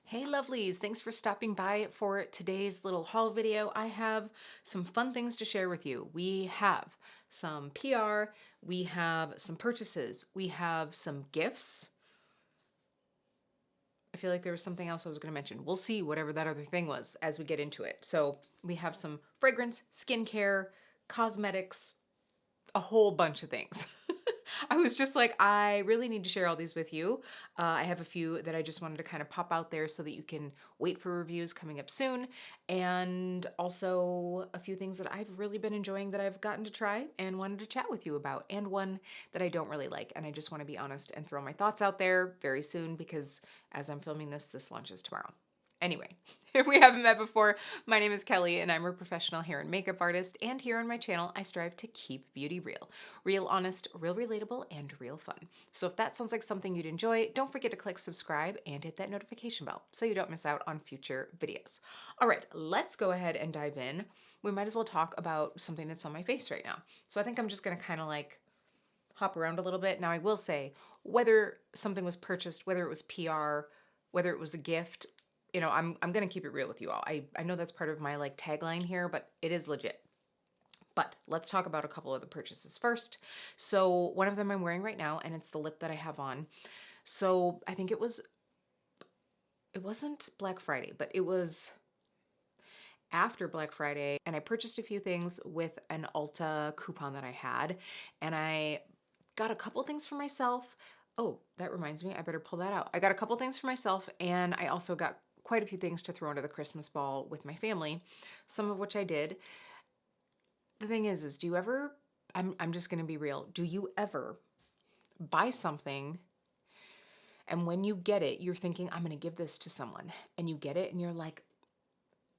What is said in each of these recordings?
Hey lovelies, thanks for stopping by for today's little haul video. I have some fun things to share with you. We have some PR, we have some purchases, we have some gifts. I feel like there was something else I was going to mention. We'll see whatever that other thing was as we get into it. So we have some fragrance, skincare, cosmetics, a whole bunch of things. I was just like, I really need to share all these with you. I have a few that I just wanted to kind of pop out there so that you can wait for reviews coming up soon. And also a few things that I've really been enjoying that I've gotten to try and wanted to chat with you about. And one that I don't really like. And I just want to be honest and throw my thoughts out there very soon because as I'm filming this, this launches tomorrow. Anyway, if we haven't met before, my name is Kelly and I'm a professional hair and makeup artist, and here on my channel I strive to keep beauty real. Real honest, real relatable, and real fun. So if that sounds like something you'd enjoy, don't forget to click subscribe and hit that notification bell so you don't miss out on future videos. Alright, let's go ahead and dive in. We might as well talk about something that's on my face right now. So I think I'm just going to kind of like hop around a little bit. Now I will say, whether something was purchased, whether it was PR, whether it was a gift, you know, I'm going to keep it real with you all. I know that's part of my like tagline here, but it is legit. But let's talk about a couple of the purchases first. So one of them I'm wearing right now, and it's the lip that I have on. So I think it wasn't Black Friday, but it was after Black Friday, and I purchased a few things with an Ulta coupon that I had, and I got a couple things for myself. Oh, that reminds me, I better pull that out. I got a couple things for myself, and I also got quite a few things to throw into the Christmas ball with my family, some of which I did. The thing is do you ever, I'm just going to be real, do you ever buy something and when you get it, you're thinking, I'm going to give this to someone, and you get it and you're like,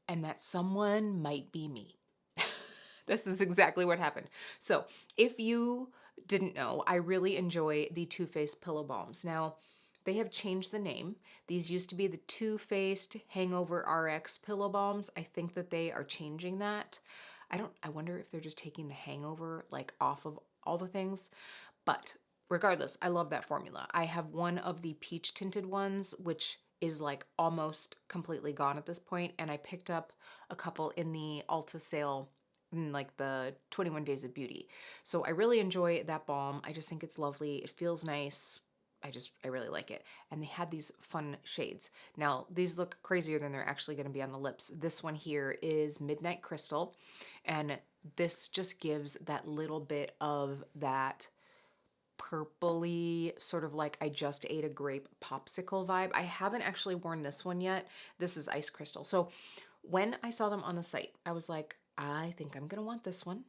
and that someone might be me. This is exactly what happened. So if you didn't know, I really enjoy the Too Faced Pillow Balms. Now, they have changed the name. These used to be the Too Faced Hangover RX Pillow Balms. I think that they are changing that. I wonder if they're just taking the hangover like off of all the things. But regardless, I love that formula. I have one of the peach tinted ones, which is like almost completely gone at this point, and I picked up a couple in the Ulta sale in like the 21 Days of Beauty. So I really enjoy that balm. I just think it's lovely. It feels nice. I really like it. And they had these fun shades. Now, these look crazier than they're actually going to be on the lips. This one here is Midnight Crystal, and this just gives that little bit of that purpley, sort of like I just ate a grape popsicle vibe. I haven't actually worn this one yet. This is Ice Crystal. So when I saw them on the site, I was like, I think I'm going to want this one.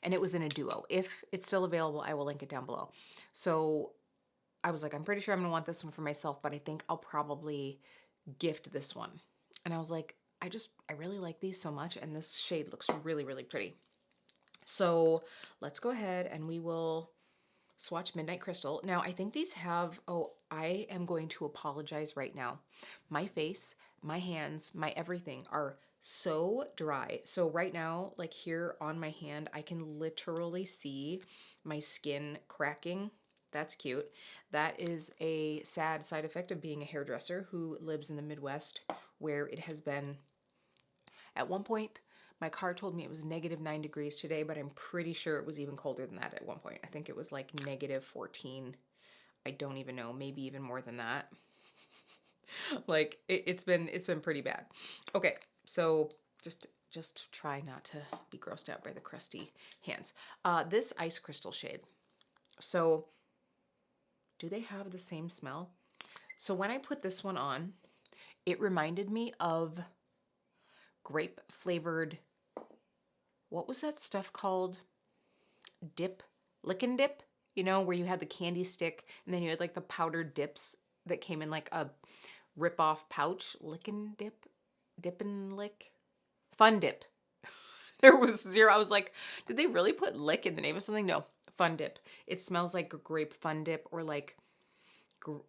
And it was in a duo. If it's still available, I will link it down below. So I was like, I'm pretty sure I'm going to want this one for myself, but I think I'll probably gift this one. And I was like, I really like these so much, and this shade looks really, really pretty. So let's go ahead and we will swatch Midnight Crystal. Now, I think these have, oh, I am going to apologize right now. My face, my hands, my everything are so dry. So right now, like here on my hand, I can literally see my skin cracking. That's cute. That is a sad side effect of being a hairdresser who lives in the Midwest, where it has been, at one point, my car told me it was -9 degrees today, but I'm pretty sure it was even colder than that at one point. I think it was like -14. I don't even know, maybe even more than that. Like it's been pretty bad. Okay, so just try not to be grossed out by the crusty hands. This Ice Crystal shade. So do they have the same smell? So when I put this one on, it reminded me of grape flavored, what was that stuff called? Dip, lick and dip, you know, where you had the candy stick and then you had like the powdered dips that came in like a rip-off pouch. Lick and dip, dip and lick, fun dip. There was zero. I was like, did they really put lick in the name of something? No, fun dip. It smells like grape fun dip, or like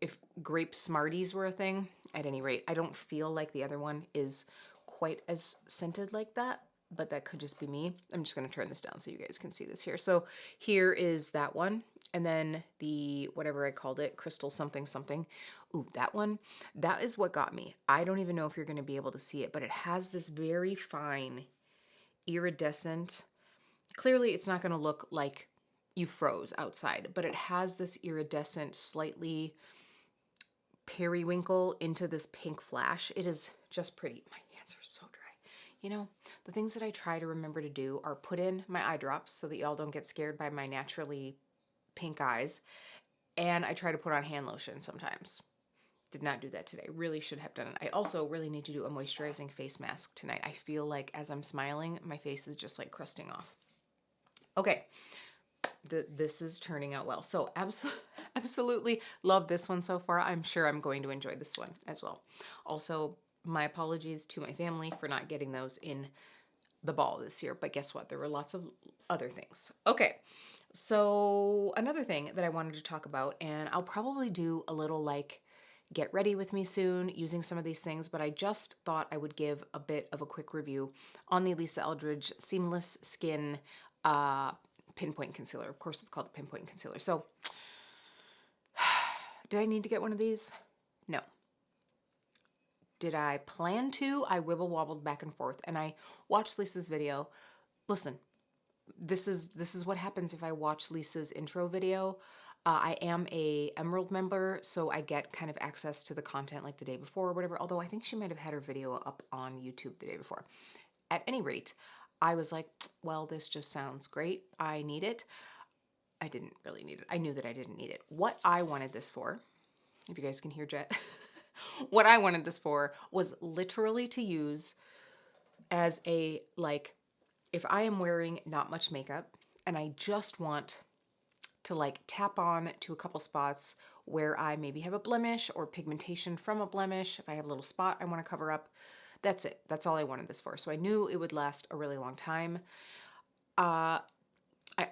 if grape Smarties were a thing. At any rate, I don't feel like the other one is quite as scented like that, but that could just be me. I'm just going to turn this down so you guys can see this here. So here is that one. And then the, whatever I called it, crystal something something, Ooh, that one, that is what got me. I don't even know if you're going to be able to see it, but it has this very fine iridescent. Clearly, it's not going to look like you froze outside, but it has this iridescent, slightly periwinkle into this pink flash. It is just pretty. My hands are so dry. You know, the things that I try to remember to do are put in my eye drops so that y'all don't get scared by my naturally pink eyes. And I try to put on hand lotion sometimes. Did not do that today. Really should have done it. I also really need to do a moisturizing face mask tonight. I feel like as I'm smiling, my face is just like crusting off. Okay, this is turning out well. So absolutely love this one so far. I'm sure I'm going to enjoy this one as well. Also, my apologies to my family for not getting those in the ball this year. But guess what? There were lots of other things. Okay, so another thing that I wanted to talk about, and I'll probably do a little like get ready with me soon using some of these things, but I just thought I would give a bit of a quick review on the Lisa Eldridge Seamless Skin Pinpoint Concealer. Of course, it's called the Pinpoint Concealer. So, did I need to get one of these? No. Did I plan to? I wibble wobbled back and forth, and I watched Lisa's video. Listen, this is what happens if I watch Lisa's intro video. I am a Emerald member, so I get kind of access to the content like the day before or whatever, although I think she might have had her video up on YouTube the day before. At any rate, I was like, well, this just sounds great. I need it. I didn't really need it. I knew that I didn't need it. What I wanted this for, if you guys can hear Jet, what I wanted this for was literally to use as a, like, if I am wearing not much makeup and I just want to like tap on to a couple spots where I maybe have a blemish or pigmentation from a blemish. If I have a little spot I want to cover up, that's it. That's all I wanted this for. So I knew it would last a really long time. I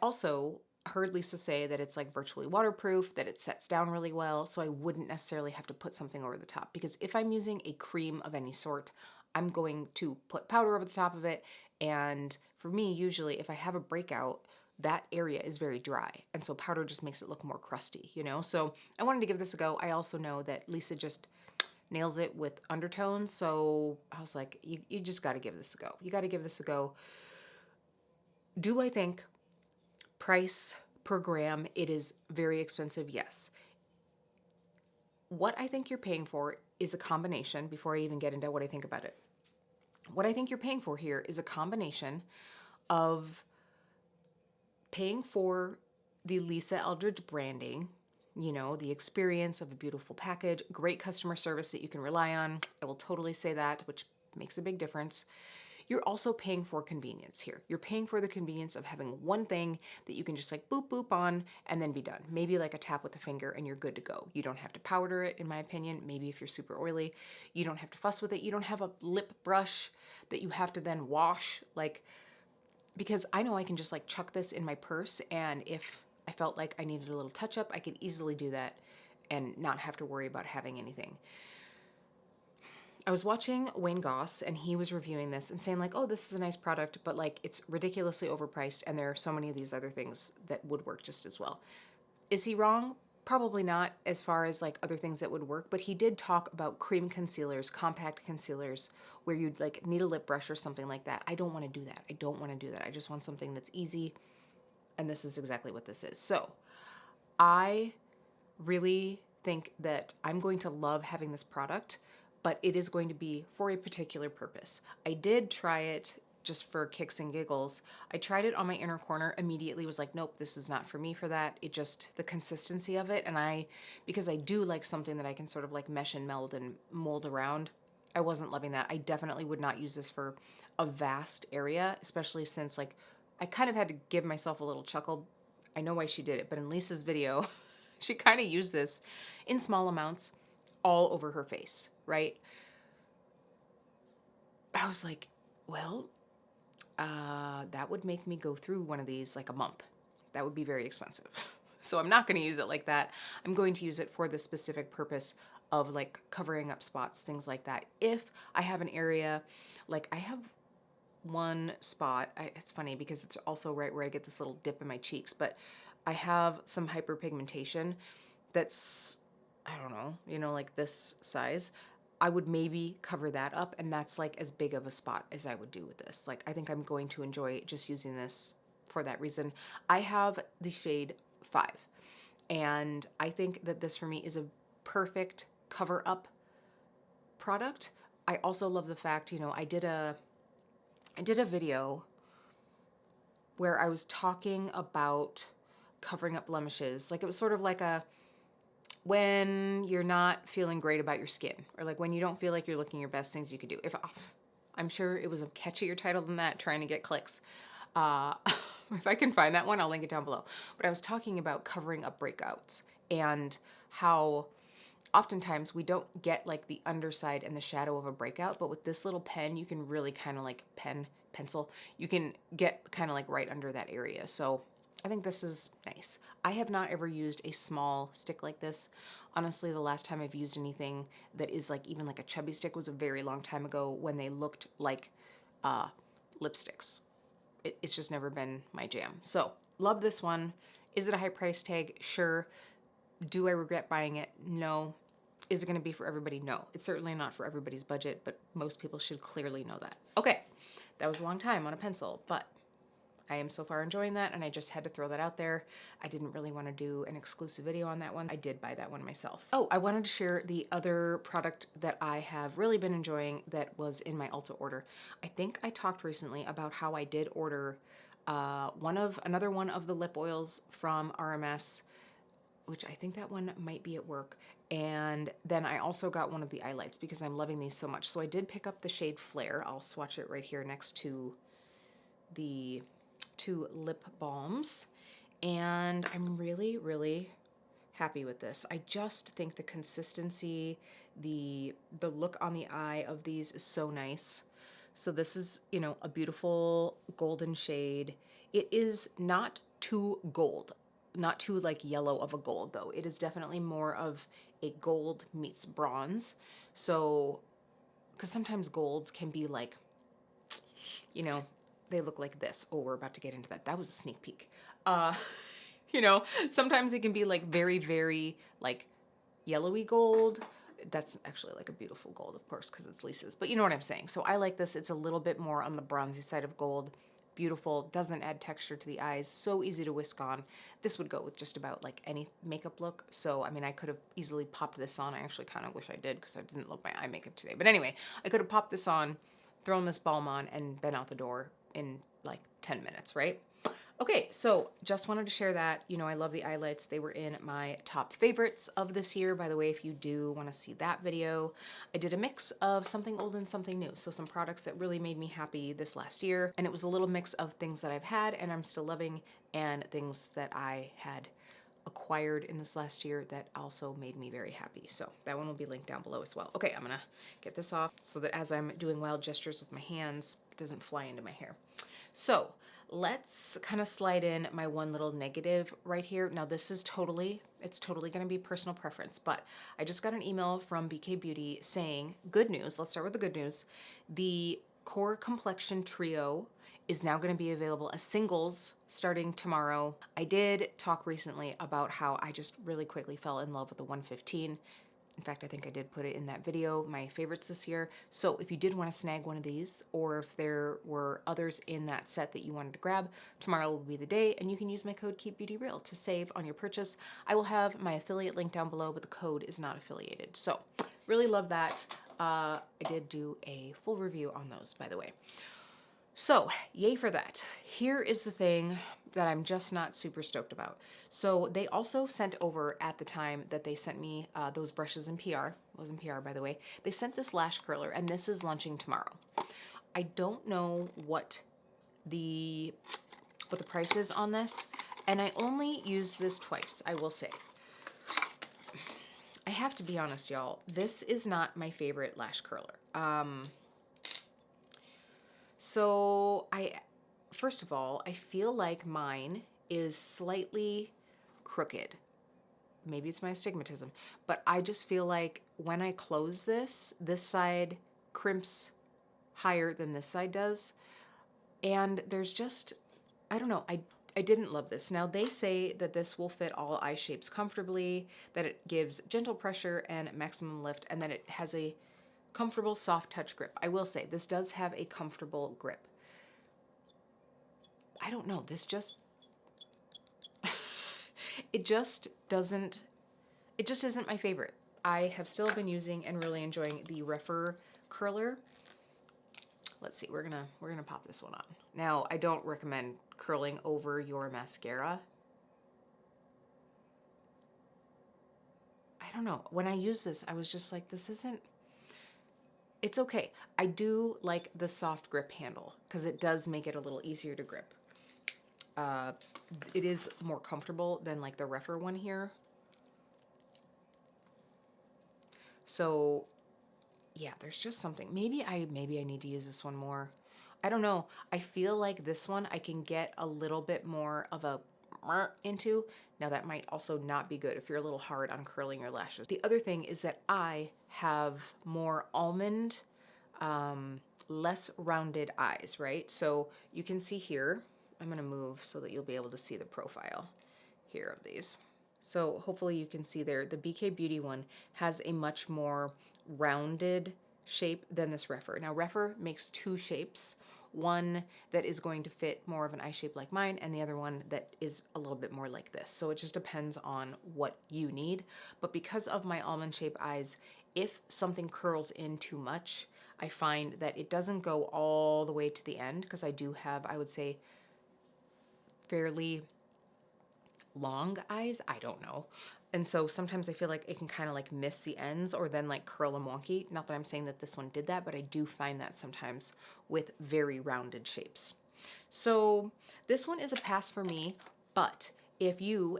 also heard Lisa say that it's like virtually waterproof, that it sets down really well, so I wouldn't necessarily have to put something over the top, because if I'm using a cream of any sort, I'm going to put powder over the top of it, and for me, usually if I have a breakout, that area is very dry, and so powder just makes it look more crusty, you know? So I wanted to give this a go. I also know that Lisa just nails it with undertones, so I was like, you just got to give this a go. You got to give this a go. Do I think price per gram it is very expensive? Yes. What I think you're paying for is a combination, before I even get into what I think about it. What I think you're paying for here is a combination of paying for the Lisa Eldridge branding, you know, the experience of a beautiful package, great customer service that you can rely on. I will totally say that, which makes a big difference. You're also paying for convenience here. You're paying for the convenience of having one thing that you can just like boop, boop on and then be done. Maybe like a tap with the finger and you're good to go. You don't have to powder it, in my opinion. Maybe if you're super oily, you don't have to fuss with it. You don't have a lip brush that you have to then wash, like, because I know I can just like chuck this in my purse, and if I felt like I needed a little touch up, I could easily do that and not have to worry about having anything. I was watching Wayne Goss, and he was reviewing this and saying like, oh, this is a nice product, but like it's ridiculously overpriced, and there are so many of these other things that would work just as well. Is he wrong? Probably not, as far as like other things that would work, but he did talk about cream concealers, compact concealers, where you'd like need a lip brush or something like that. I don't want to do that. I don't want to do that. I just want something that's easy, and this is exactly what this is. So I really think that I'm going to love having this product, but it is going to be for a particular purpose. I did try it just for kicks and giggles. I tried it on my inner corner, immediately was like, nope, this is not for me for that. It just, the consistency of it, and because I do like something that I can sort of like mesh and meld and mold around, I wasn't loving that. I definitely would not use this for a vast area, especially since like, I kind of had to give myself a little chuckle. I know why she did it, but in Lisa's video, she kind of used this in small amounts all over her face, right? I was like, well, that would make me go through one of these like a month. That would be very expensive. So I'm not going to use it like that. I'm going to use it for the specific purpose of like covering up spots, things like that. If I have an area, like I have one spot, it's funny because it's also right where I get this little dip in my cheeks, but I have some hyperpigmentation that's I don't know, you know, like this size, I would maybe cover that up, and that's like as big of a spot as I would do with this. Like, I think I'm going to enjoy just using this for that reason. I have the shade 5, and I think that this for me is a perfect cover up product. I also love the fact, you know, I did a video where I was talking about covering up blemishes. Like, it was sort of like a, when you're not feeling great about your skin, or like when you don't feel like you're looking your best, things you could do. If I'm sure it was a catchier title than that, trying to get clicks. Uh, if I can find that one, I'll link it down below. But I was talking about covering up breakouts and how oftentimes we don't get like the underside and the shadow of a breakout, but with this little pen, you can really kind of like pencil, you can get kind of like right under that area. So I think this is nice. I have not ever used a small stick like this. Honestly, the last time I've used anything that is like even like a chubby stick was a very long time ago when they looked like lipsticks. It's just never been my jam. So love this one. Is it a high price tag? Sure. Do I regret buying it? No. Is it going to be for everybody? No. It's certainly not for everybody's budget, but most people should clearly know that. Okay, that was a long time on a pencil, but I am so far enjoying that, and I just had to throw that out there. I didn't really want to do an exclusive video on that one. I did buy that one myself. Oh, I wanted to share the other product that I have really been enjoying that was in my Ulta order. I think I talked recently about how I did order another one of the lip oils from RMS, which I think that one might be at work. And then I also got one of the highlights because I'm loving these so much. So I did pick up the shade Flare. I'll swatch it right here next to the 2 lip balms. And I'm really, really happy with this. I just think the consistency, the look on the eye of these is so nice. So this is, you know, a beautiful golden shade. It is not too gold, not too like yellow of a gold though. It is definitely more of a gold meets bronze. So, because sometimes golds can be like, you know, they look like this. Oh, we're about to get into that. That was a sneak peek. You know, sometimes it can be like very, very like yellowy gold. That's actually like a beautiful gold, of course, because it's Lisa's, but you know what I'm saying. So I like this. It's a little bit more on the bronzy side of gold. Beautiful, doesn't add texture to the eyes, so easy to whisk on. This would go with just about like any makeup look. So, I mean, I could have easily popped this on. I actually kind of wish I did because I didn't love my eye makeup today. But anyway, I could have popped this on, thrown this balm on, and been out the door in like 10 minutes, right? Okay, so just wanted to share that. You know, I love the highlights. They were in my top favorites of this year. By the way, if you do want to see that video, I did a mix of something old and something new. So some products that really made me happy this last year. And it was a little mix of things that I've had and I'm still loving, and things that I had acquired in this last year that also made me very happy. So that one will be linked down below as well. Okay, I'm gonna get this off so that as I'm doing wild gestures with my hands, it doesn't fly into my hair. So let's kind of slide in my one little negative right here. Now this is it's totally going to be personal preference, but I just got an email from BK Beauty saying, good news, let's start with the good news. The Core Complexion Trio is now going to be available as singles starting tomorrow. I did talk recently about how I just really quickly fell in love with the 115. In fact, I think I did put it in that video, my favorites this year. So if you did want to snag one of these, or if there were others in that set that you wanted to grab, tomorrow will be the day, and you can use my code KEEPBEAUTYREAL to save on your purchase. I will have my affiliate link down below, but the code is not affiliated. So really love that. I did do a full review on those, by the way. So, yay for that. Here is the thing that I'm just not super stoked about. So they also sent over, at the time that they sent me those brushes in PR, was in PR by the way, they sent this lash curler, and this is launching tomorrow. I don't know what the price is on this, and I only used this twice, I will say. I have to be honest, y'all, this is not my favorite lash curler. So first of all, I feel like mine is slightly crooked. Maybe it's my astigmatism, but I just feel like when I close this side crimps higher than this side does. And there's just, I don't know, I didn't love this. Now they say that this will fit all eye shapes comfortably, that it gives gentle pressure and maximum lift, and that it has a comfortable soft touch grip. I will say this does have a comfortable grip. I don't know, this just it just isn't my favorite. I have still been using and really enjoying the Refer curler. Let's see, we're gonna pop this one on. Now, I don't recommend curling over your mascara. I don't know. When I use this, I was just like, this isn't, it's okay. I do like the soft grip handle because it does make it a little easier to grip. It is more comfortable than like the Refer one here. So yeah, there's just something. Maybe I need to use this one more. I don't know. I feel like this one I can get a little bit more of a into. Now that might also not be good if you're a little hard on curling your lashes. The other thing is that I have more almond, less rounded eyes, right? So you can see here, I'm gonna move so that you'll be able to see the profile here of these. So hopefully you can see there, the BK Beauty one has a much more rounded shape than this Refer. Now Refer makes two shapes, one that is going to fit more of an eye shape like mine, and the other one that is a little bit more like this. So it just depends on what you need. But because of my almond shape eyes, if something curls in too much, I find that it doesn't go all the way to the end, because I do have, I would say, fairly long eyes. I don't know. And so sometimes I feel like it can kind of like miss the ends or then like curl them wonky. Not that I'm saying that this one did that, but I do find that sometimes with very rounded shapes. So this one is a pass for me, but if you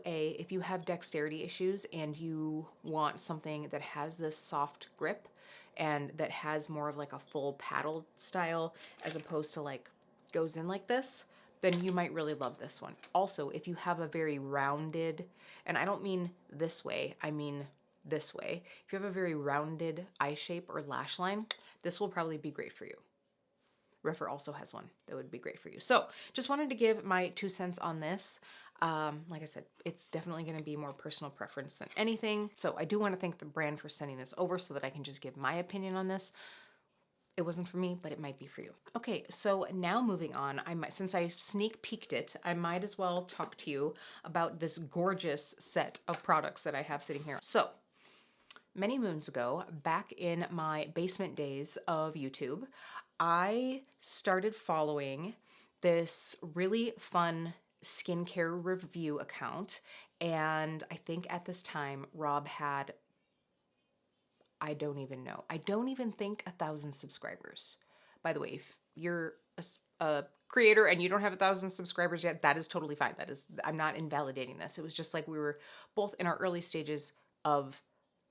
have dexterity issues and you want something that has this soft grip and that has more of like a full paddle style as opposed to like goes in like this, then you might really love this one. Also, if you have a very rounded, and I don't mean this way, I mean this way. If you have a very rounded eye shape or lash line, this will probably be great for you. Refer also has one that would be great for you. So just wanted to give my 2 cents on this. Like I said, it's definitely going to be more personal preference than anything. So I do want to thank the brand for sending this over so that I can just give my opinion on this. It wasn't for me, but it might be for you. Okay, so now moving on, since I sneak peeked it, I might as well talk to you about this gorgeous set of products that I have sitting here. So, many moons ago, back in my basement days of YouTube, I started following this really fun skincare review account, and I think at this time, Rob had, I don't even know. I don't even think 1,000 subscribers. By the way, if you're a creator and you don't have 1,000 subscribers yet, that is totally fine. I'm not invalidating this. It was just like we were both in our early stages of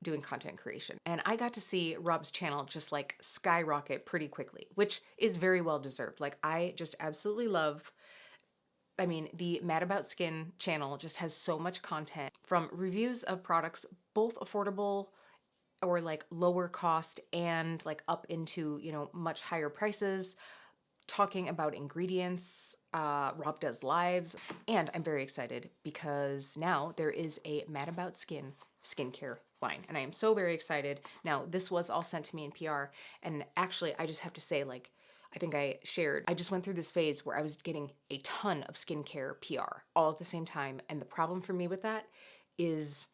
doing content creation. And I got to see Rob's channel just like skyrocket pretty quickly, which is very well deserved. Like I just absolutely love, I mean, the Mad About Skin channel just has so much content from reviews of products, both affordable or like lower cost and like up into, you know, much higher prices, talking about ingredients. Rob does lives, and I'm very excited because now there is a Mad About Skin skincare line, and I am so very excited. Now, this was all sent to me in PR, and actually, I just have to say, like, I think I just went through this phase where I was getting a ton of skincare PR all at the same time, and the problem for me with that is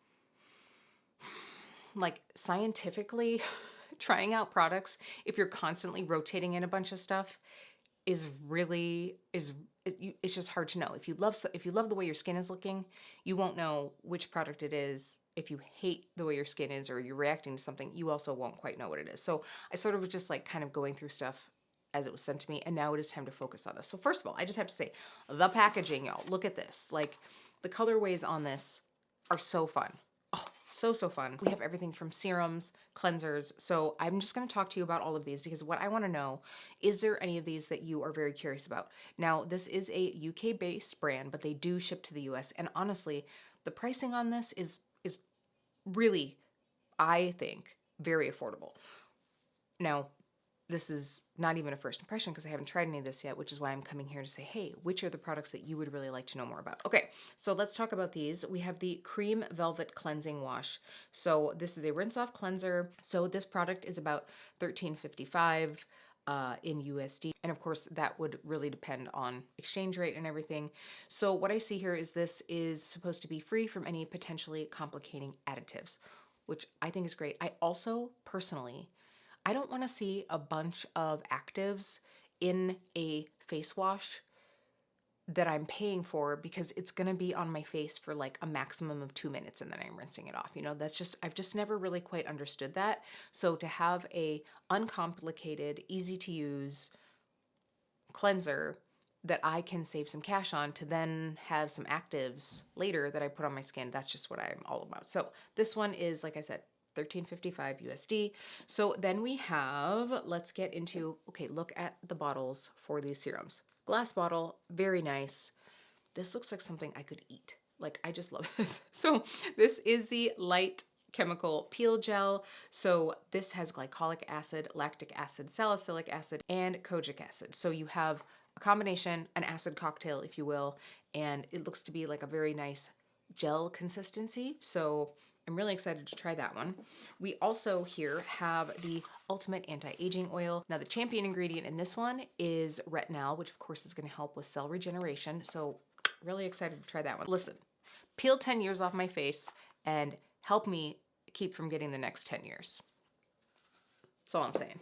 like scientifically trying out products, if you're constantly rotating in a bunch of stuff, it's just hard to know. If you love the way your skin is looking, you won't know which product it is. If you hate the way your skin is or you're reacting to something, you also won't quite know what it is. So I sort of was just like kind of going through stuff as it was sent to me, and now it is time to focus on this. So first of all, I just have to say, the packaging, y'all, look at this. Like, the colorways on this are so fun. Oh, so fun. We have everything from serums, cleansers. So I'm just going to talk to you about all of these because what I want to know, is there any of these that you are very curious about? Now, this is a UK-based brand, but they do ship to the US. And honestly, the pricing on this is really, I think, very affordable. Now, this is not even a first impression because I haven't tried any of this yet, which is why I'm coming here to say, hey, which are the products that you would really like to know more about? Okay, so let's talk about these. We have the Cream Velvet Cleansing Wash. So this is a rinse-off cleanser. So this product is about $13.55 in USD. And of course, that would really depend on exchange rate and everything. So what I see here is this is supposed to be free from any potentially complicating additives, which I think is great. I also personally, I don't want to see a bunch of actives in a face wash that I'm paying for because it's going to be on my face for like a maximum of 2 minutes and then I'm rinsing it off. You know, that's just, I've just never really quite understood that. So to have a uncomplicated, easy to use cleanser that I can save some cash on to then have some actives later that I put on my skin, that's just what I'm all about. So this one is, like I said, $13.55 USD. So then we have, let's get into, okay, look at the bottles for these serums. Glass bottle, very nice. This looks like something I could eat. Like, I just love this. So this is the Light Chemical Peel Gel. So this has glycolic acid, lactic acid, salicylic acid, and kojic acid. So you have a combination, an acid cocktail, if you will, and it looks to be like a very nice gel consistency. So I'm really excited to try that one. We also here have the Ultimate Anti-Aging Oil. Now the champion ingredient in this one is retinol, which of course is going to help with cell regeneration. So really excited to try that one. Listen, peel 10 years off my face and help me keep from getting the next 10 years. That's all I'm saying.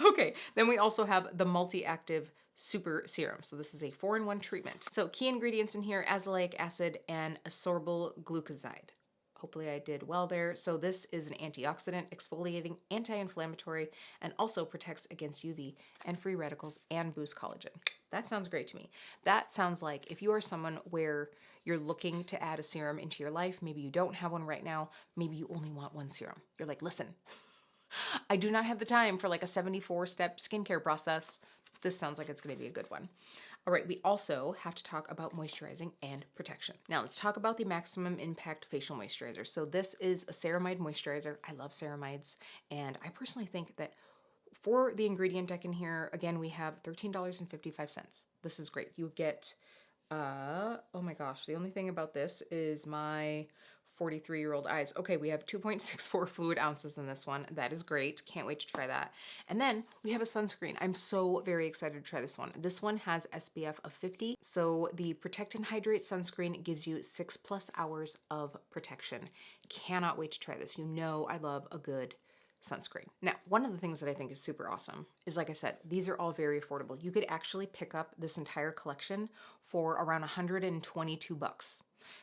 Okay, then we also have the Multi-Active Super Serum. So this is a 4-in-1 treatment. So key ingredients in here, azelaic acid and ascorbyl glucoside. Hopefully I did well there. So this is an antioxidant, exfoliating, anti-inflammatory, and also protects against UV and free radicals and boosts collagen. That sounds great to me. That sounds like if you are someone where you're looking to add a serum into your life, maybe you don't have one right now, maybe you only want one serum. You're like, listen, I do not have the time for like a 74-step skincare process. This sounds like it's going to be a good one. All right, we also have to talk about moisturizing and protection. Now let's talk about the Maximum Impact Facial Moisturizer. So this is a ceramide moisturizer. I love ceramides, and I personally think that for the ingredient deck in here, again, we have $13.55. This is great. You get, oh my gosh, the only thing about this is my 43-year-old eyes. Okay, we have 2.64 fluid ounces in this one. That is great. Can't wait to try that. And then we have a sunscreen. I'm so very excited to try this one. This one has SPF of 50. So the Protect and Hydrate sunscreen gives you 6+ hours of protection. Cannot wait to try this. You know I love a good sunscreen. Now, one of the things that I think is super awesome is, like I said, these are all very affordable. You could actually pick up this entire collection for around 122 bucks.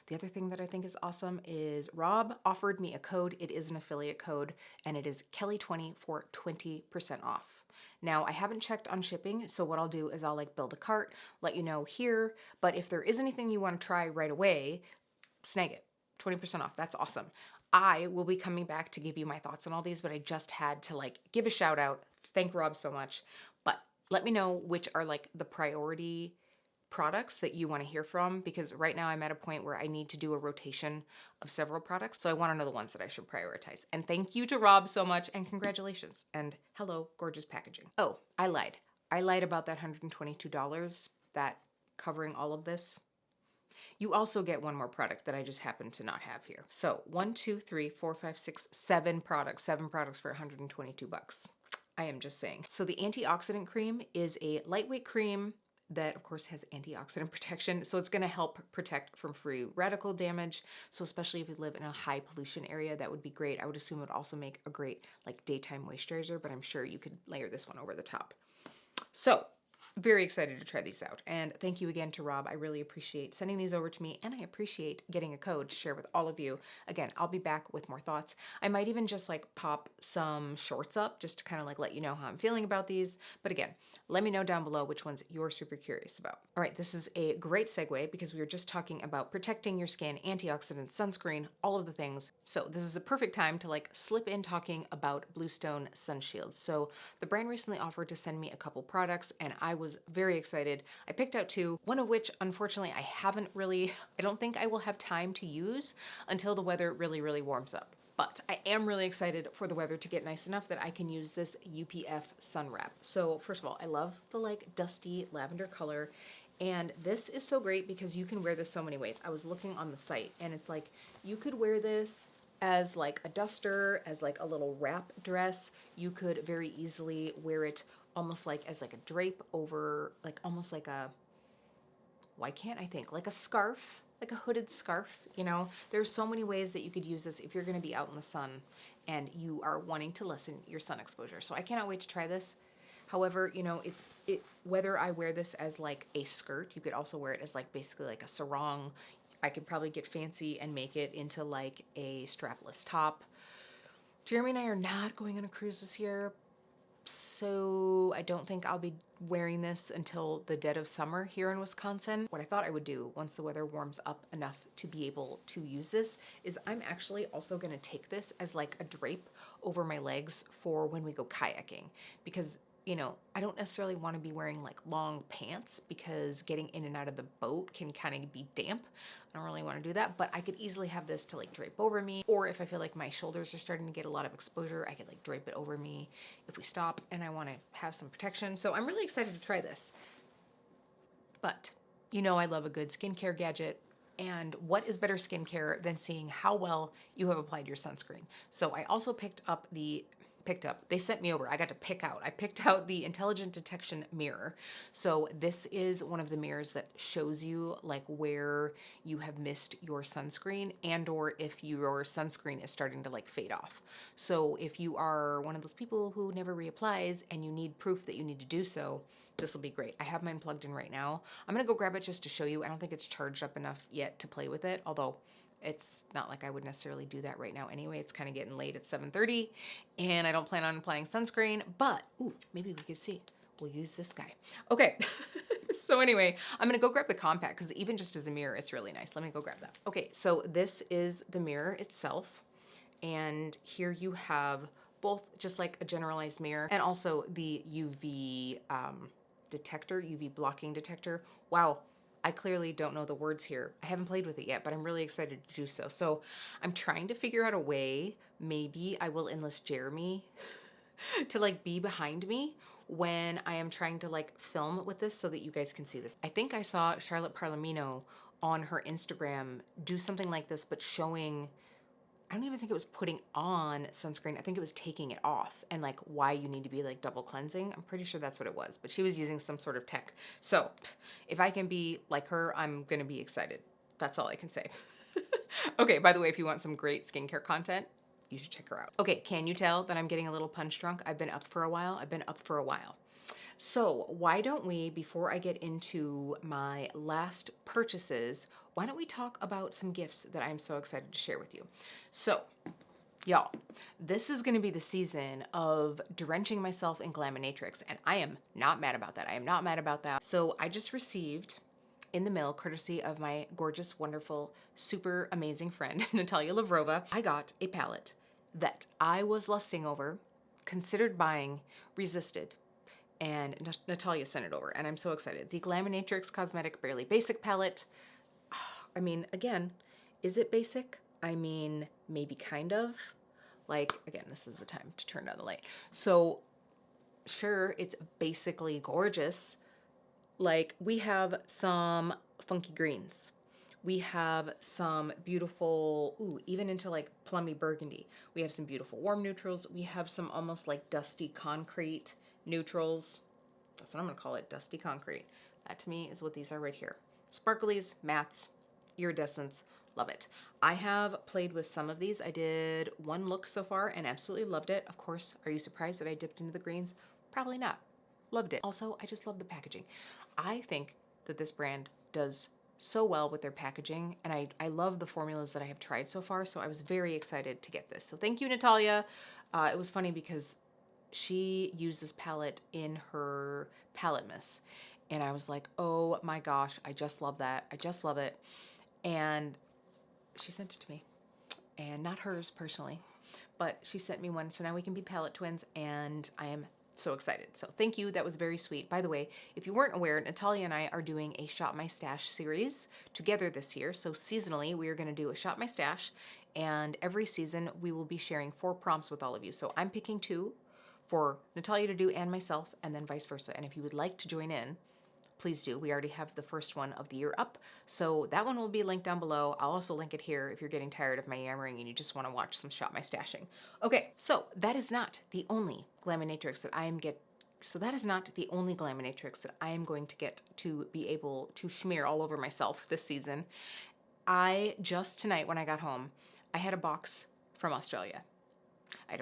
The other thing that I think is awesome is Rob offered me a code. It is an affiliate code, and it is Kelly20 for 20% off. Now, I haven't checked on shipping, so what I'll do is I'll like build a cart, let you know here, but if there is anything you want to try right away, snag it. 20% off. That's awesome. I will be coming back to give you my thoughts on all these, but I just had to like give a shout out. Thank Rob so much. But let me know which are like the priority products that you want to hear from, because right now I'm at a point where I need to do a rotation of several products. So I want to know the ones that I should prioritize. And thank you to Rob so much, and congratulations. And hello, gorgeous packaging. Oh, I lied. I lied about that $122, that covering all of this. You also get one more product that I just happen to not have here. So 1, 2, 3, 4, 5, 6, 7 products. 7 products for 122 bucks. I am just saying. So the antioxidant cream is a lightweight cream that of course has antioxidant protection. So it's gonna help protect from free radical damage. So especially if you live in a high pollution area, that would be great. I would assume it would also make a great like daytime moisturizer, but I'm sure you could layer this one over the top. So very excited to try these out. And thank you again to Rob. I really appreciate sending these over to me, and I appreciate getting a code to share with all of you. Again, I'll be back with more thoughts. I might even just like pop some shorts up just to kind of like let you know how I'm feeling about these. But again, let me know down below which ones you're super curious about. All right, this is a great segue because we were just talking about protecting your skin, antioxidants, sunscreen, all of the things. So this is the perfect time to like slip in talking about Bluestone Sun Shields. So the brand recently offered to send me a couple products, and I was very excited. I picked out 2, one of which unfortunately I don't think I will have time to use until the weather really warms up. But I am really excited for the weather to get nice enough that I can use this UPF sun wrap. So first of all, I love the like dusty lavender color. And this is so great because you can wear this so many ways. I was looking on the site and it's like, you could wear this as like a duster, as like a little wrap dress. You could very easily wear it almost like as like a drape over, like almost like a, why can't I think? Like a scarf, like a hooded scarf, you know? There's so many ways that you could use this if you're gonna be out in the sun and you are wanting to lessen your sun exposure. So I cannot wait to try this. However, you know, whether I wear this as like a skirt, you could also wear it as like basically like a sarong. I could probably get fancy and make it into like a strapless top. Jeremy and I are not going on a cruise this year, so I don't think I'll be wearing this until the dead of summer here in Wisconsin. What I thought I would do once the weather warms up enough to be able to use this is I'm actually also gonna take this as like a drape over my legs for when we go kayaking, because you know, I don't necessarily want to be wearing like long pants because getting in and out of the boat can kind of be damp. I don't really want to do that, but I could easily have this to like drape over me, or if I feel like my shoulders are starting to get a lot of exposure, I could like drape it over me if we stop and I want to have some protection. So I'm really excited to try this. But you know, I love a good skincare gadget. And what is better skincare than seeing how well you have applied your sunscreen? So I also they sent me over, I got to pick out. I picked out the Intelligent Detection mirror. So this is one of the mirrors that shows you like where you have missed your sunscreen and or if your sunscreen is starting to like fade off. So if you are one of those people who never reapplies and you need proof that you need to do so, this will be great. I have mine plugged in right now. I'm gonna go grab it just to show you. I don't think it's charged up enough yet to play with it, although it's not like I would necessarily do that right now anyway. It's kind of getting late at 7:30 and I don't plan on applying sunscreen, but ooh, maybe we could see. We'll use this guy. Okay, so anyway, I'm gonna go grab the compact because even just as a mirror, it's really nice. Let me go grab that. Okay, so this is the mirror itself. And here you have both just like a generalized mirror and also the UV detector, UV blocking detector. Wow. I clearly don't know the words here. I haven't played with it yet, but I'm really excited to do so. So I'm trying to figure out a way, maybe I will enlist Jeremy to like be behind me when I am trying to like film with this so that you guys can see this. I think I saw Charlotte Parlamino on her Instagram do something like this, but showing, I don't even think it was putting on sunscreen. I think it was taking it off and like why you need to be like double cleansing. I'm pretty sure that's what it was, but she was using some sort of tech. So if I can be like her, I'm gonna be excited. That's all I can say. Okay, by the way, if you want some great skincare content, you should check her out. Okay, can you tell that I'm getting a little punch drunk? I've been up for a while. So why don't we, before I get into my last purchases, why don't we talk about some gifts that I'm so excited to share with you? So, y'all, this is gonna be the season of drenching myself in Glaminatrix, and I am not mad about that. I am not mad about that. So I just received in the mail, courtesy of my gorgeous, wonderful, super amazing friend, Natalia Lavrova, I got a palette that I was lusting over, considered buying, resisted, and Natalia sent it over, and I'm so excited. The Glaminatrix Cosmetic Barely Basic palette. I mean, again, is it basic? I mean, maybe kind of. Like, again, this is the time to turn down the light. So, sure, it's basically gorgeous. Like, we have some funky greens. We have some beautiful, ooh, even into like plummy burgundy. We have some beautiful warm neutrals. We have some almost like dusty concrete neutrals. That's what I'm gonna call it, dusty concrete. That to me is what these are right here. Sparklies, mattes, iridescents, love it. I have played with some of these. I did one look so far and absolutely loved it. Of course, are you surprised that I dipped into the greens? Probably not. Loved it. Also, I just love the packaging. I think that this brand does so well with their packaging, and I love the formulas that I have tried so far, so I was very excited to get this. So thank you, Natalia. It was funny because she used this palette in her palette miss, and I was like, oh my gosh, I just love that. I just love it. And she sent it to me, and not hers personally, but she sent me one, so now we can be palette twins, and I am so excited. So thank you. That was very sweet. By the way, if you weren't aware, Natalia and I are doing a Shop My Stash series together this year. So seasonally, we are going to do a Shop My Stash, And every season, we will be sharing 4 prompts with all of you. So I'm picking 2 for Natalia to do and myself, and then vice versa. And if you would like to join in, please do. We already have the first one of the year up. So that one will be linked down below. I'll also link it here if you're getting tired of my yammering and you just want to watch some Shop My Stashing. Okay, so that is not the only Glaminatrix that I am going to get to be able to smear all over myself this season. I just tonight when I got home, I had a box from Australia. And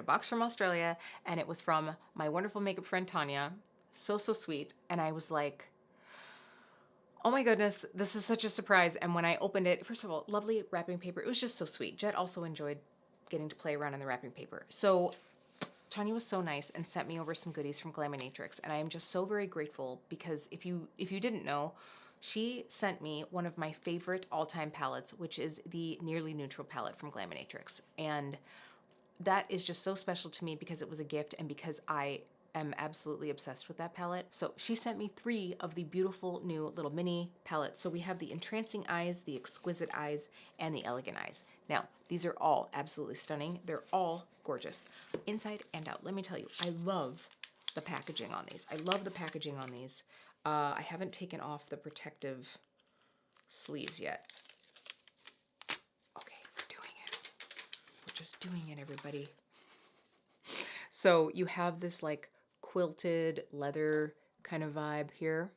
it was from my wonderful makeup friend Tanya. So sweet. And I was like, oh my goodness, this is such a surprise. And when I opened it, first of all, lovely wrapping paper. It was just so sweet. Jet also enjoyed getting to play around in the wrapping paper. So Tanya was so nice and sent me over some goodies from Glaminatrix. And I am just so very grateful because if you didn't know, she sent me one of my favorite all-time palettes, which is the Nearly Neutral palette from Glaminatrix. And that is just so special to me because it was a gift and because I am absolutely obsessed with that palette. So she sent me 3 of the beautiful new little mini palettes. So we have the Entrancing Eyes, the Exquisite Eyes, and the Elegant Eyes. Now, these are all absolutely stunning. They're all gorgeous, inside and out. Let me tell you, I love the packaging on these. I haven't taken off the protective sleeves yet. Okay, we're doing it. We're just doing it, everybody. So you have this like quilted leather kind of vibe here.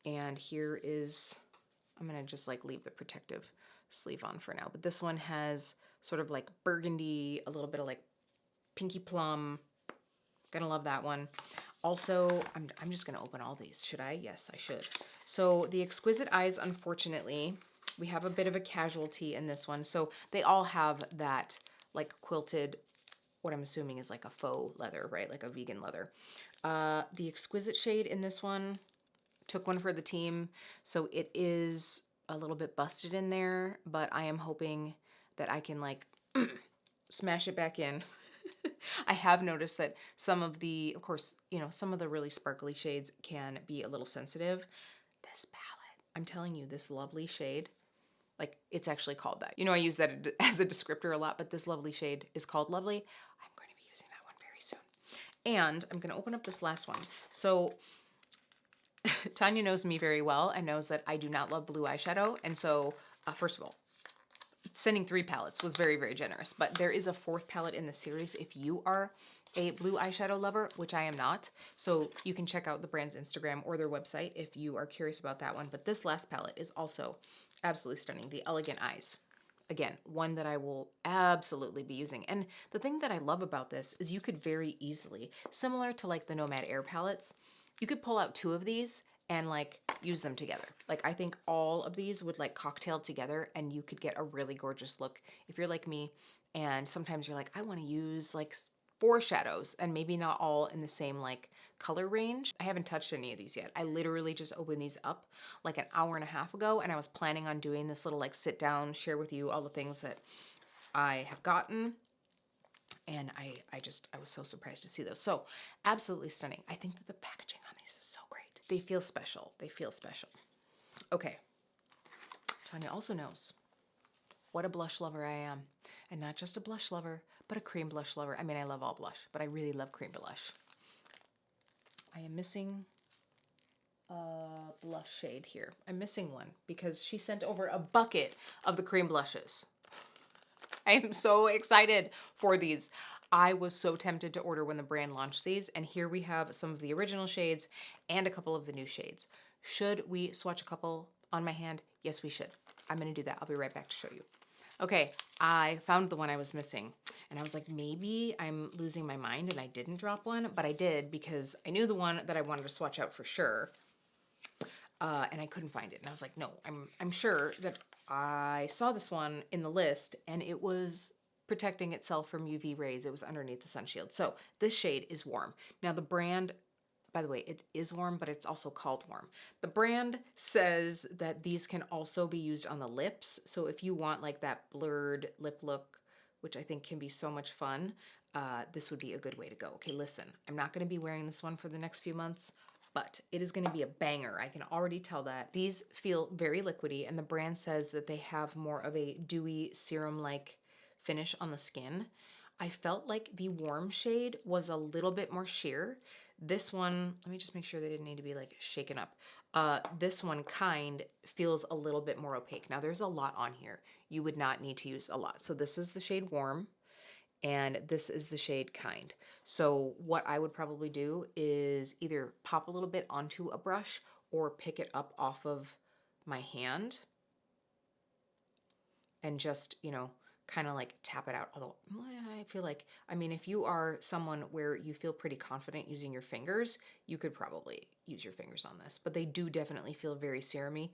And here is, I'm gonna just like leave the protective sleeve on for now. But this one has sort of like burgundy, a little bit of like pinky plum. Gonna love that one. Also, I'm just gonna open all these. Should I? Yes, I should. So the Exquisite Eyes, unfortunately, we have a bit of a casualty in this one. So they all have that like quilted, what I'm assuming is like a faux leather, right? Like a vegan leather. The Exquisite shade in this one, took one for the team. So it is a little bit busted in there, but I am hoping that I can like smash it back in. I have noticed that some of the, of course, you know, some of the really sparkly shades can be a little sensitive. This palette, I'm telling you, this lovely shade, like it's actually called that. You know, I use that as a descriptor a lot, but this lovely shade is called Lovely. I'm going to be using that one very soon. And I'm going to open up this last one. So Tanya knows me very well and knows that I do not love blue eyeshadow. And so, first of all, sending 3 palettes was very, very generous. But there is a 4th palette in the series if you are a blue eyeshadow lover, which I am not. So you can check out the brand's Instagram or their website if you are curious about that one. But this last palette is also absolutely stunning. The Elegant Eyes. Again, one that I will absolutely be using. And the thing that I love about this is you could very easily, similar to like the Nomad Air palettes, you could pull out 2 of these and like use them together. Like I think all of these would like cocktail together and you could get a really gorgeous look if you're like me. And sometimes you're like, I want to use like 4 shadows and maybe not all in the same like color range. I haven't touched any of these yet. I literally just opened these up like an hour and a half ago and I was planning on doing this little like sit down, share with you all the things that I have gotten. And I was so surprised to see those. So absolutely stunning. I think that the packaging on these is so great. They feel special. They feel special. Okay. Tanya also knows what a blush lover I am. And not just a blush lover, but a cream blush lover. I mean, I love all blush, but I really love cream blush. I am missing a blush shade here. I'm missing one because she sent over a bucket of the cream blushes. I am so excited for these. I was so tempted to order when the brand launched these, and here we have some of the original shades and a couple of the new shades. Should we swatch a couple on my hand? Yes, we should. I'm going to do that. I'll be right back to show you. Okay, I found the one I was missing, and I was like, maybe I'm losing my mind and I didn't drop one, but I did because I knew the one that I wanted to swatch out for sure, and I couldn't find it. And I was like, no, I'm sure that I saw this one in the list, and it was protecting itself from UV rays. It was underneath the sun shield. So this shade is Warm. Now the brand, by the way, it is Warm, but it's also called Warm. The brand says that these can also be used on the lips. So if you want like that blurred lip look, which I think can be so much fun, this would be a good way to go. Okay, listen, I'm not going to be wearing this one for the next few months. but it is going to be a banger. I can already tell that. These feel very liquidy, and the brand says that they have more of a dewy serum-like finish on the skin. I felt like the warm shade was a little bit more sheer. This one, let me just make sure they didn't need to be like shaken up. This one kind feels a little bit more opaque. Now there's a lot on here. You would not need to use a lot. So this is the shade warm, and this is the shade kind. So what I would probably do is either pop a little bit onto a brush or pick it up off of my hand and just, you know, kind of like tap it out. Although I feel like, I mean, if you are someone where you feel pretty confident using your fingers, you could probably use your fingers on this, but they do definitely feel very serum-y.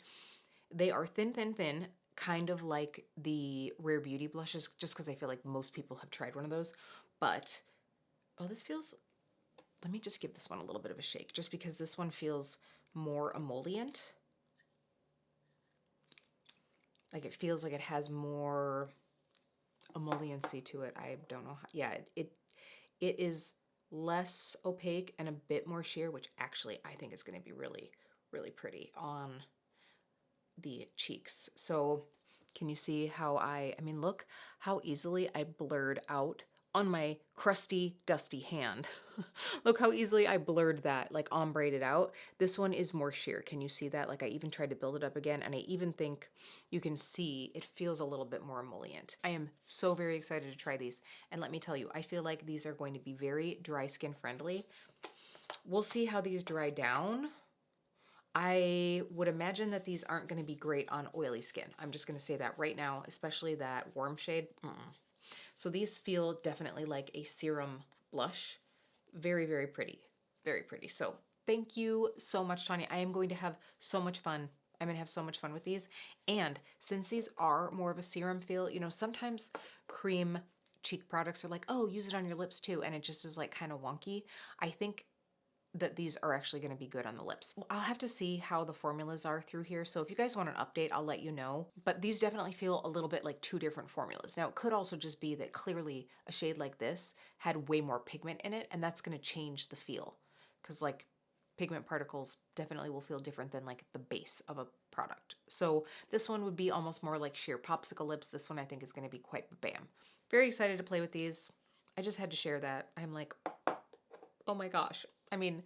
They are thin, thin, thin, kind of like the Rare Beauty blushes, just because I feel like most people have tried one of those. But, oh, this feels, let me just give this one a little bit of a shake, just because this one feels more emollient. Like it feels like it has more emolliency to it. I don't know how, yeah, it is less opaque and a bit more sheer, which actually I think is going to be really, really pretty on the cheeks. So can you see how I mean, look how easily I blurred out on my crusty, dusty hand. Look how easily I blurred that, like ombreed it out. This one is more sheer. Can you see that? Like I even tried to build it up again, and I even think you can see it feels a little bit more emollient. I am so very excited to try these. And let me tell you, I feel like these are going to be very dry skin friendly. We'll see how these dry down. I would imagine that these aren't going to be great on oily skin. I'm just going to say that right now, especially that warm shade. So these feel definitely like a serum blush. Very, very pretty. Very pretty. So thank you so much, Tanya. I am going to have so much fun. I'm going to have so much fun with these. And since these are more of a serum feel, you know, sometimes cream cheek products are like, oh, use it on your lips too. And it just is like kind of wonky. I think that these are actually going to be good on the lips. I'll have to see how the formulas are through here. So if you guys want an update, I'll let you know. But these definitely feel a little bit like two different formulas. Now, it could also just be that clearly a shade like this had way more pigment in it, and that's going to change the feel. Because like pigment particles definitely will feel different than like the base of a product. So this one would be almost more like sheer popsicle lips. This one I think is going to be quite bam. Very excited to play with these. I just had to share that. I'm like, oh my gosh. I mean,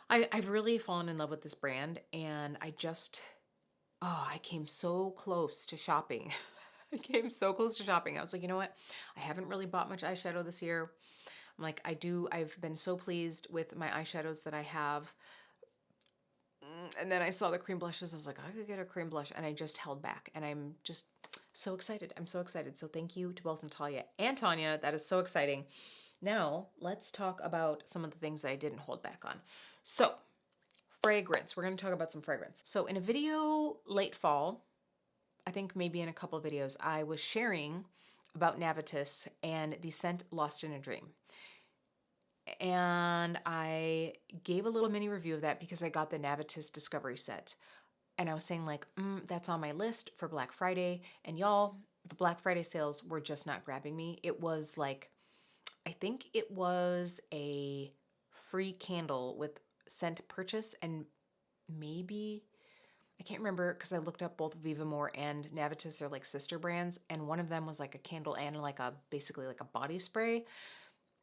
I've really fallen in love with this brand, and I came so close to shopping. I came so close to shopping. I was like, you know what? I haven't really bought much eyeshadow this year. I'm like, I've been so pleased with my eyeshadows that I have. And then I saw the cream blushes. I was like, I could get a cream blush, and I just held back, and I'm just so excited. I'm so excited. So thank you to both Natalia and Tanya. That is so exciting. Now, let's talk about some of the things that I didn't hold back on. So, fragrance. We're going to talk about some fragrance. So, in a video late fall, I think maybe in a couple of videos, I was sharing about Navitus and the scent Lost in a Dream. And I gave a little mini review of that because I got the Navitus Discovery Set. And I was saying like, that's on my list for Black Friday. And y'all, the Black Friday sales were just not grabbing me. It was like, I think it was a free candle with scent purchase, and maybe, I can't remember because I looked up both Viva More and Navitus. They're like sister brands, and one of them was like a candle and like basically like a body spray,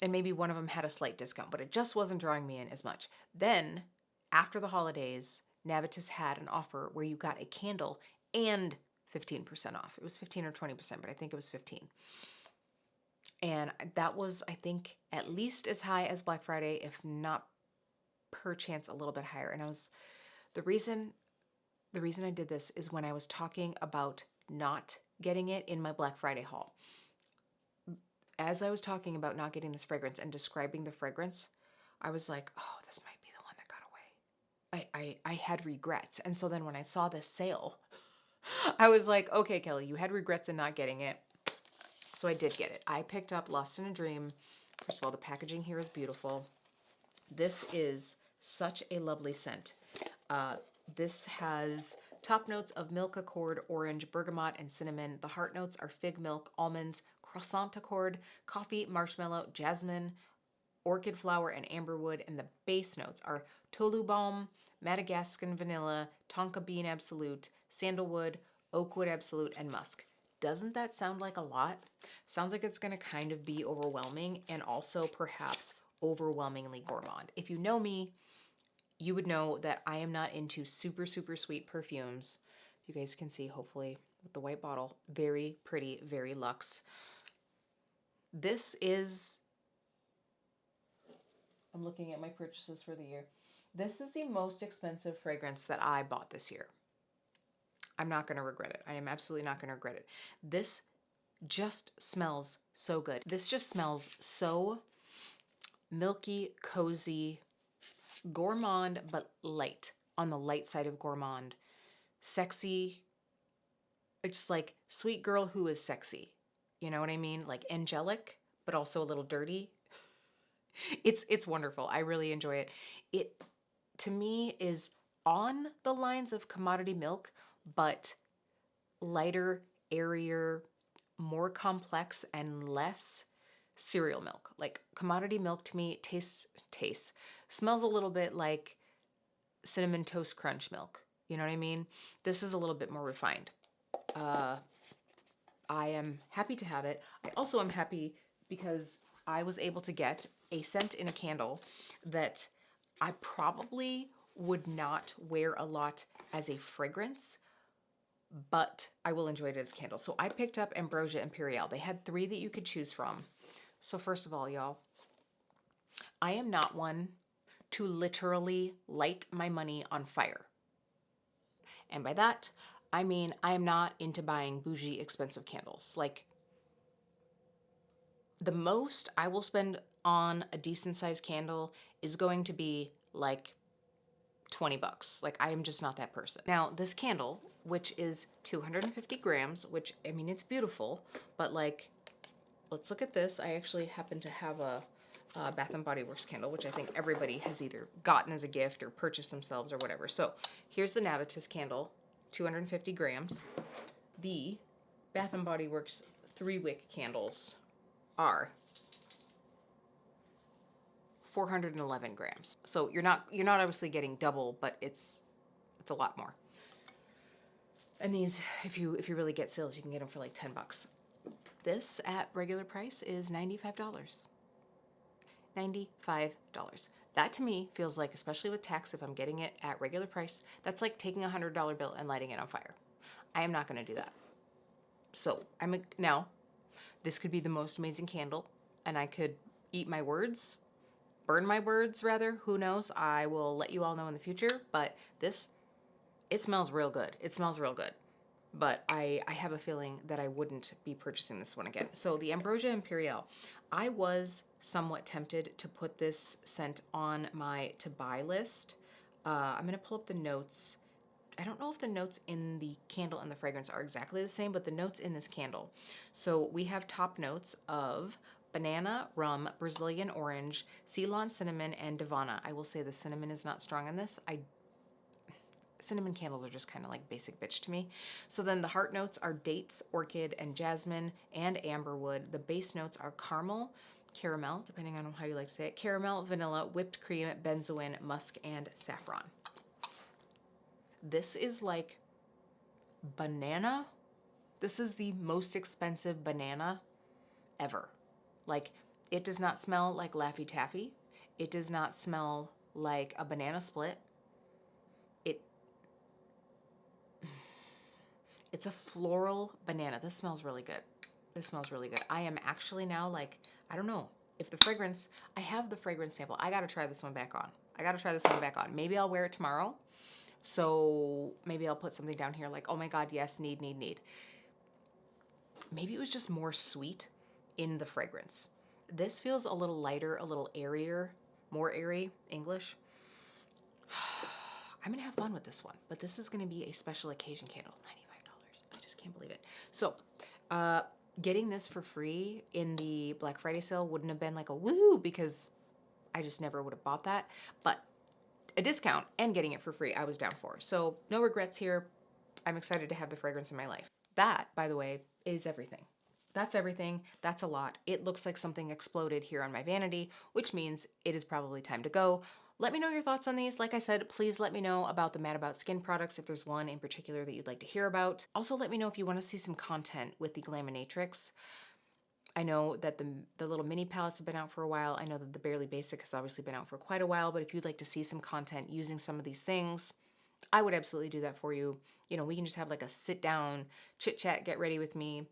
and maybe one of them had a slight discount, but it just wasn't drawing me in as much. Then, after the holidays, Navitus had an offer where you got a candle and 15% off. It was 15 or 20%, but I think it was 15. And that was, I think, at least as high as Black Friday, if not perchance a little bit higher. And the reason I did this is when I was talking about not getting it in my Black Friday haul. As I was talking about not getting this fragrance and describing the fragrance, I was like, oh, this might be the one that got away. I had regrets. And so then when I saw this sale, I was like, okay, Kelly, you had regrets in not getting it. So I did get it. I picked up Lost in a Dream. First of all, the packaging here is beautiful. This is such a lovely scent. This has top notes of milk accord, orange, bergamot, and cinnamon. The heart notes are fig milk, almonds, croissant accord, coffee, marshmallow, jasmine, orchid flower and amberwood, and the base notes are tolu balm, Madagascan vanilla, tonka bean absolute, sandalwood, oakwood absolute, and musk. Doesn't that sound like a lot? Sounds like it's going to kind of be overwhelming and also perhaps overwhelmingly gourmand. If you know me, you would know that I am not into super, super sweet perfumes. You guys can see, hopefully, with the white bottle. Very pretty, very luxe. This is, I'm looking at my purchases for the year. This is the most expensive fragrance that I bought this year. I'm not going to regret it. I am absolutely not going to regret it. This just smells so good. This just smells so milky, cozy, gourmand, but light, on the light side of gourmand. Sexy. It's like sweet girl who is sexy. You know what I mean? Like angelic, but also a little dirty. It's wonderful. I really enjoy it. It, to me, is on the lines of Commodity Milk, but lighter, airier, more complex, and less cereal milk. Like Commodity Milk to me smells a little bit like Cinnamon Toast Crunch milk. You know what I mean? This is a little bit more refined. I am happy to have it. I also am happy because I was able to get a scent in a candle that I probably would not wear a lot as a fragrance, but I will enjoy it as a candle. So I picked up Ambrosia Imperial. They had 3 that you could choose from. So first of all, y'all, I am not one to literally light my money on fire. And by that, I mean I am not into buying bougie expensive candles. Like, the most I will spend on a decent sized candle is going to be like 20 bucks. Like, I am just not that person. Now, this candle, which is 250 grams, which, I mean, it's beautiful, but like, let's look at this. I actually happen to have a Bath & Body Works candle, which I think everybody has either gotten as a gift or purchased themselves or whatever. So here's the Navitus candle, 250 grams. The Bath & Body Works 3-wick candles are 411 grams. So you're not obviously getting double, but it's a lot more. And these, if you really get sales, you can get them for like 10 bucks. This at regular price is $95. $95. That to me feels like, especially with tax, if I'm getting it at regular price, that's like taking a $100 bill and lighting it on fire. I am not going to do that. So now, this could be the most amazing candle, and I could eat my words, burn my words rather, who knows. I will let you all know in the future, but this, it smells real good. It smells real good. But I have a feeling that I wouldn't be purchasing this one again. So the Ambrosia Imperial, I was somewhat tempted to put this scent on my to buy list. I'm gonna pull up the notes. I don't know if the notes in the candle and the fragrance are exactly the same, but the notes in this candle. So we have top notes of banana, rum, Brazilian orange, Ceylon cinnamon, and Divana. I will say the cinnamon is not strong in this. Cinnamon candles are just kind of like basic bitch to me. So then the heart notes are dates, orchid, and jasmine, and amberwood. The base notes are caramel, depending on how you like to say it, caramel, vanilla, whipped cream, benzoin, musk, and saffron. This is like banana. This is the most expensive banana ever. Like, it does not smell like Laffy Taffy. It does not smell like a banana split. It's a floral banana. This smells really good. This smells really good. I am actually now like, I don't know if the fragrance, I have the fragrance sample. I got to try this one back on. Maybe I'll wear it tomorrow. So maybe I'll put something down here like, oh my God, yes, need. Maybe it was just more sweet in the fragrance. This feels a little lighter, a little airier, more airy, English. I'm gonna have fun with this one, but this is gonna be a special occasion candle, $95. I just can't believe it. So, getting this for free in the Black Friday sale wouldn't have been like a woo, because I just never would have bought that, but a discount and getting it for free, I was down for. So no regrets here. I'm excited to have the fragrance in my life. That, by the way, is everything. that's everything. That's a lot. It looks like something exploded here on my vanity, which means it is probably time to go. Let me know your thoughts on these. Like I said, please let me know about the Mad About Skin products if there's one in particular that you'd like to hear about. Also, let me know if you want to see some content with the Glaminatrix. I know that the little mini palettes have been out for a while. I know that the Barely Basic has obviously been out for quite a while, but if you'd like to see some content using some of these things, I would absolutely do that for you. You know, we can just have like a sit down, chit chat, get ready with me.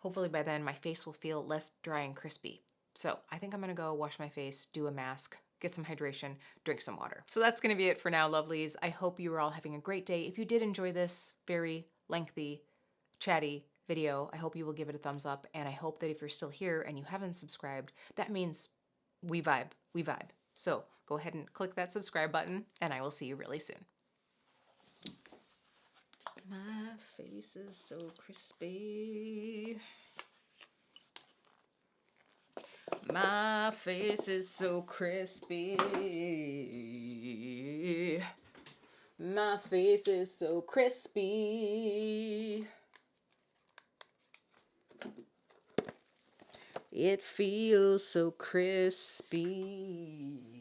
Hopefully by then my face will feel less dry and crispy. So I think I'm gonna go wash my face, do a mask, get some hydration, drink some water. So that's gonna be it for now, lovelies. I hope you are all having a great day. If you did enjoy this very lengthy, chatty video, I hope you will give it a thumbs up. And I hope that if you're still here and you haven't subscribed, that means we vibe, we vibe. So go ahead and click that subscribe button and I will see you really soon. My face is so crispy. My face is so crispy. My face is so crispy. It feels so crispy.